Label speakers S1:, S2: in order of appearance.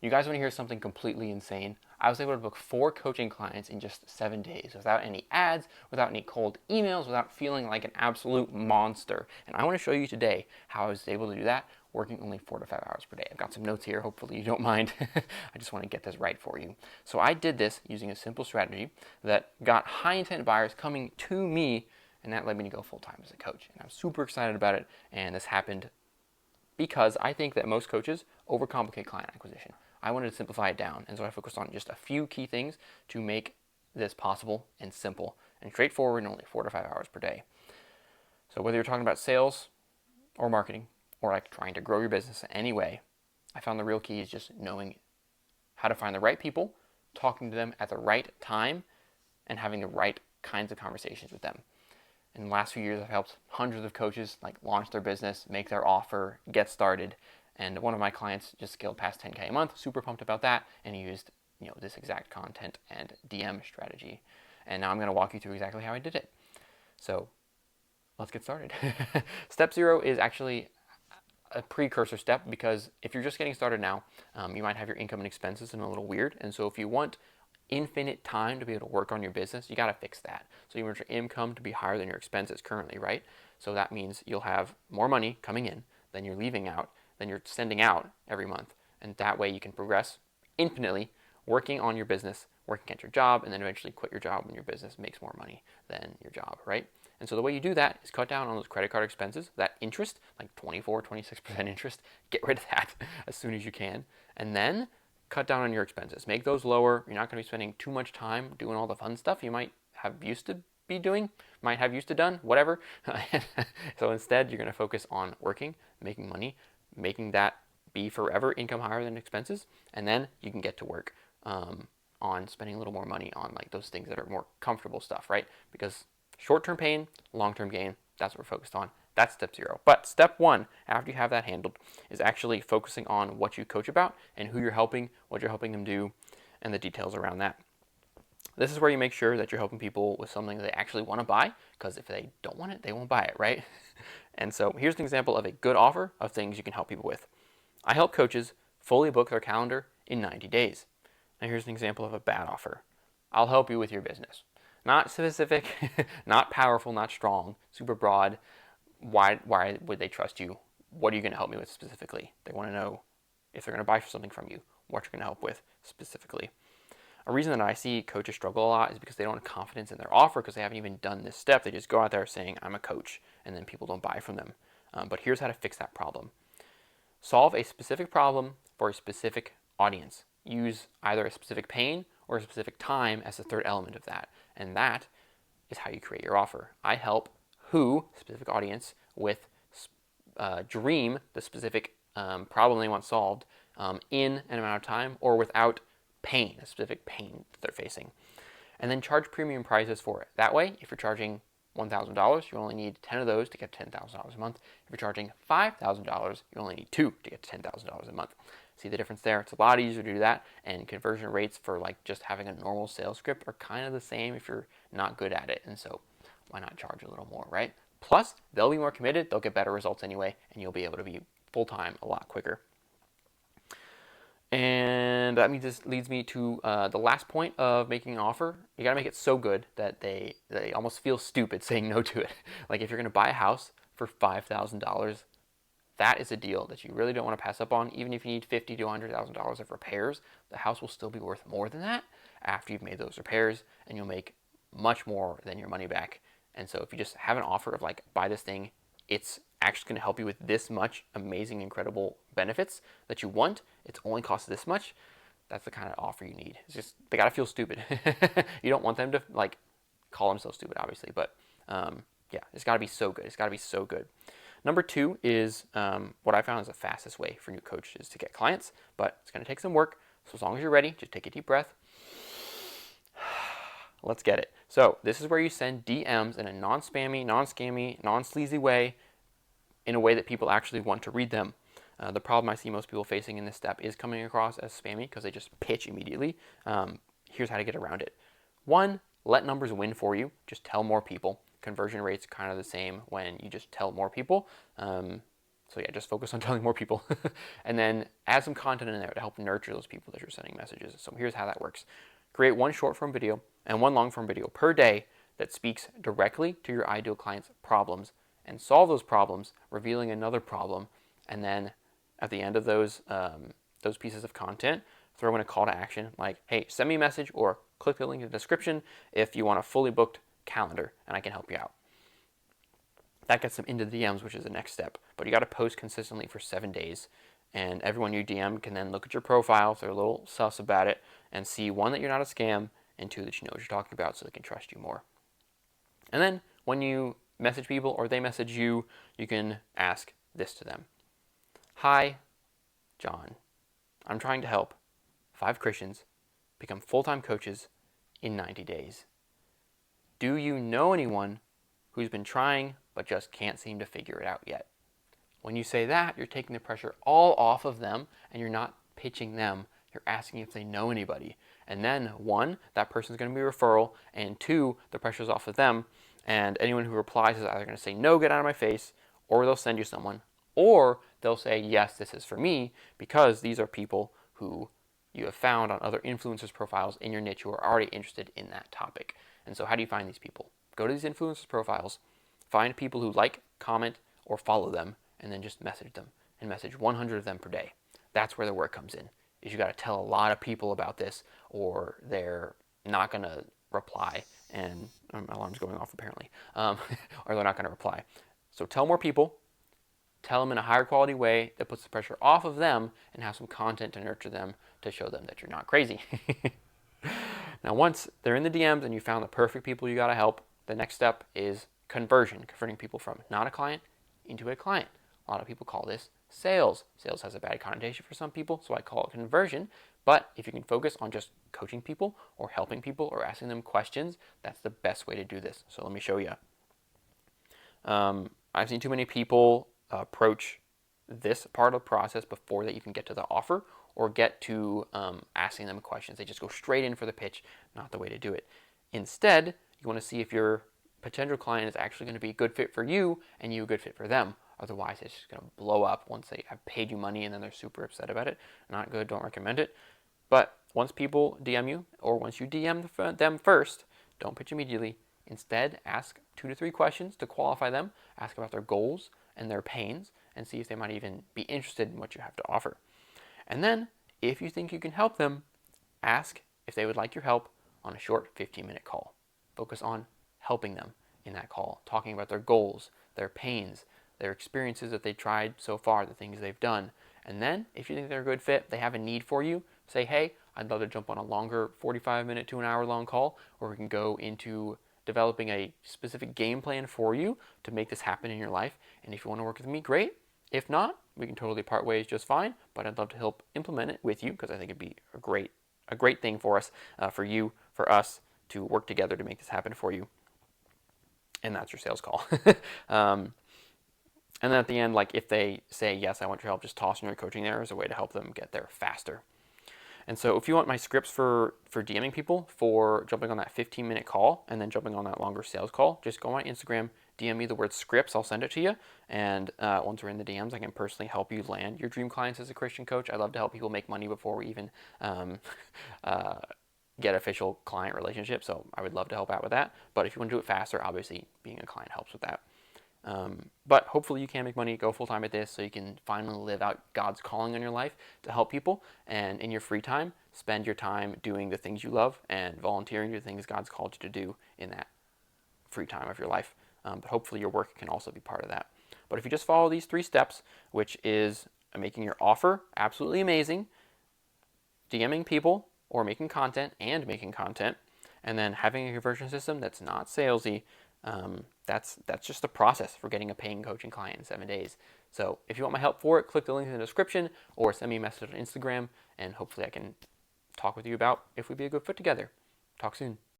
S1: You guys want to hear something completely insane? I was able to book 4 coaching clients in just 7 days without any ads, without any cold emails, without feeling like an absolute monster. And I want to show you today how I was able to do that working only 4 to 5 hours per day. I've got some notes here, hopefully you don't mind. I just want to get this right for you. So I did this using a simple strategy that got high intent buyers coming to me, and that led me to go full time as a coach. And I'm super excited about it, and this happened because I think that most coaches overcomplicate client acquisition. I wanted to simplify it down, and so I focused on just a few key things to make this possible and simple and straightforward in only 4 to 5 hours per day. So whether you're talking about sales or marketing or like trying to grow your business in any way, I found the real key is just knowing how to find the right people, talking to them at the right time, and having the right kinds of conversations with them. In the last few years, I've helped hundreds of coaches like launch their business, make their offer, get started. And one of my clients just scaled past 10K a month, super pumped about that, and he used this exact content and DM strategy. And now I'm going to walk you through exactly how I did it. So let's get started. Step 0 is actually a precursor step, because if you're just getting started now, you might have your income and expenses in a little weird. And so if you want infinite time to be able to work on your business, you got to fix that. So you want your income to be higher than your expenses currently, right? So that means you'll have more money coming in than you're leaving out, than you're sending out every month. And that way you can progress infinitely working on your business, working at your job, and then eventually quit your job when your business makes more money than your job, right? And so the way you do that is cut down on those credit card expenses, that interest, like 24, 26% interest, get rid of that as soon as you can. And then cut down on your expenses. Make those lower. You're not going to be spending too much time doing all the fun stuff you might have used to be doing, might have used to done, whatever. So instead, you're going to focus on working, making money, making that be forever income higher than expenses, and then you can get to work on spending a little more money on like those things that are more comfortable stuff, right? Because short-term pain, long-term gain, that's what we're focused on. That's step 0. But step 1, after you have that handled, is actually focusing on what you coach about and who you're helping, what you're helping them do, and the details around that. This is where you make sure that you're helping people with something they actually want to buy, because if they don't want it, they won't buy it, right? And so here's an example of a good offer of things you can help people with. I help coaches fully book their calendar in 90 days. Now here's an example of a bad offer. I'll help you with your business. Not specific, not powerful, not strong, super broad. Why would they trust you? What are you going to help me with specifically? They want to know if they're going to buy something from you, what you're going to help with specifically. A reason that I see coaches struggle a lot is because they don't have confidence in their offer, because they haven't even done this step. They just go out there saying, I'm a coach, and then people don't buy from them. But here's how to fix that problem. Solve a specific problem for a specific audience. Use either a specific pain or a specific time as the third element of that. And that is how you create your offer. I help specific audience, with dream the specific problem they want solved in an amount of time, or without pain, a specific pain that they're facing. And then charge premium prices for it. That way, if you're charging $1,000, you only need 10 of those to get $10,000 a month. If you're charging $5,000, you only need 2 to get to $10,000 a month. See the difference there? It's a lot easier to do that, and conversion rates for like just having a normal sales script are kind of the same if you're not good at it. And so why not charge a little more, right? Plus, they'll be more committed, they'll get better results anyway, and you'll be able to be full-time a lot quicker. And that means this leads me to the last point of making an offer. You got to make it so good that they almost feel stupid saying no to it. Like if you're going to buy a house for $5,000, that is a deal that you really don't want to pass up on. Even if you need $50,000 to $100,000 of repairs, the house will still be worth more than that after you've made those repairs, and you'll make much more than your money back. And so if you just have an offer of like, buy this thing, it's actually going to help you with this much amazing, incredible benefits that you want. It's only cost this much. That's the kind of offer you need. It's just, they got to feel stupid. You don't want them to like call themselves stupid, obviously, but yeah, it's got to be so good. It's got to be so good. Number 2 is what I found is the fastest way for new coaches to get clients, but it's going to take some work. So as long as you're ready, just take a deep breath. Let's get it. So this is where you send DMs in a non-spammy, non-scammy, non-sleazy way, in a way that people actually want to read them. The problem I see most people facing in this step is coming across as spammy because they just pitch immediately. Here's how to get around it. 1, let numbers win for you. Just tell more people. Conversion rate's kind of the same when you just tell more people. So yeah, just focus on telling more people. And then add some content in there to help nurture those people that you're sending messages. So here's how that works. Create one short form video and one long form video per day that speaks directly to your ideal client's problems, and solve those problems, revealing another problem. And then at the end of those pieces of content, throw in a call to action like, hey, send me a message or click the link in the description if you want a fully booked calendar and I can help you out. That gets them into the DMs, which is the next step. But you got to post consistently for 7 days. And everyone you DM can then look at your profile if they're a little sus about it and see, one, that you're not a scam, and two, that you know what you're talking about so they can trust you more. And then when you message people or they message you, you can ask this to them. Hi, John. I'm trying to help 5 Christians become full-time coaches in 90 days. Do you know anyone who's been trying but just can't seem to figure it out yet? When you say that, you're taking the pressure all off of them and you're not pitching them. You're asking if they know anybody. And then, 1, that person's going to be a referral, and 2, the pressure's off of them. And anyone who replies is either going to say, no, get out of my face, or they'll send you someone, or they'll say, yes, this is for me, because these are people who you have found on other influencers' profiles in your niche who are already interested in that topic. And so how do you find these people? Go to these influencers' profiles, find people who like, comment, or follow them, and then just message them, and message 100 of them per day. That's where the work comes in, is you got to tell a lot of people about this, or they're not going to reply, and my alarm's going off apparently, or they're not going to reply. So tell more people, tell them in a higher quality way that puts the pressure off of them, and have some content to nurture them to show them that you're not crazy. Now, once they're in the DMs and you found the perfect people you got to help, the next step is conversion, converting people from not a client into a client. A lot of people call this sales. Sales has a bad connotation for some people, so I call it conversion. But if you can focus on just coaching people or helping people or asking them questions, that's the best way to do this. So let me show you. I've seen too many people approach this part of the process before they even get to the offer or get to asking them questions. They just go straight in for the pitch. Not the way to do it. Instead, you want to see if your potential client is actually going to be a good fit for you and you a good fit for them. Otherwise, it's just going to blow up once they have paid you money and then they're super upset about it. Not good, don't recommend it. But once people DM you, or once you DM them first, don't pitch immediately. Instead, ask 2 to 3 questions to qualify them. Ask about their goals and their pains and see if they might even be interested in what you have to offer. And then, if you think you can help them, ask if they would like your help on a short 15-minute call. Focus on helping them in that call, talking about their goals, their pains, their experiences that they've tried so far, the things they've done. And then, if you think they're a good fit, they have a need for you, say, hey, I'd love to jump on a longer 45-minute to an hour long call, or we can go into developing a specific game plan for you to make this happen in your life. And if you want to work with me, great. If not, we can totally part ways just fine, but I'd love to help implement it with you because I think it'd be a great thing for us, for you, for us to work together to make this happen for you. And that's your sales call. And then at the end, like if they say, yes, I want your help, just toss in your coaching there as a way to help them get there faster. And so if you want my scripts for DMing people, for jumping on that 15-minute call and then jumping on that longer sales call, just go on my Instagram, DM me the word scripts, I'll send it to you. And once we're in the DMs, I can personally help you land your dream clients as a Christian coach. I love to help people make money before we even get official client relationship. So I would love to help out with that. But if you want to do it faster, obviously being a client helps with that. But hopefully you can make money, go full-time at this so you can finally live out God's calling on your life to help people. And in your free time, spend your time doing the things you love and volunteering to the things God's called you to do in that free time of your life. But hopefully your work can also be part of that. But if you just follow these 3 steps, which is making your offer absolutely amazing, DMing people or making content, and then having a conversion system that's not salesy, that's just the process for getting a paying coaching client in 7 days. So if you want my help for it, click the link in the description or send me a message on Instagram, and hopefully I can talk with you about if we'd be a good fit together. Talk soon.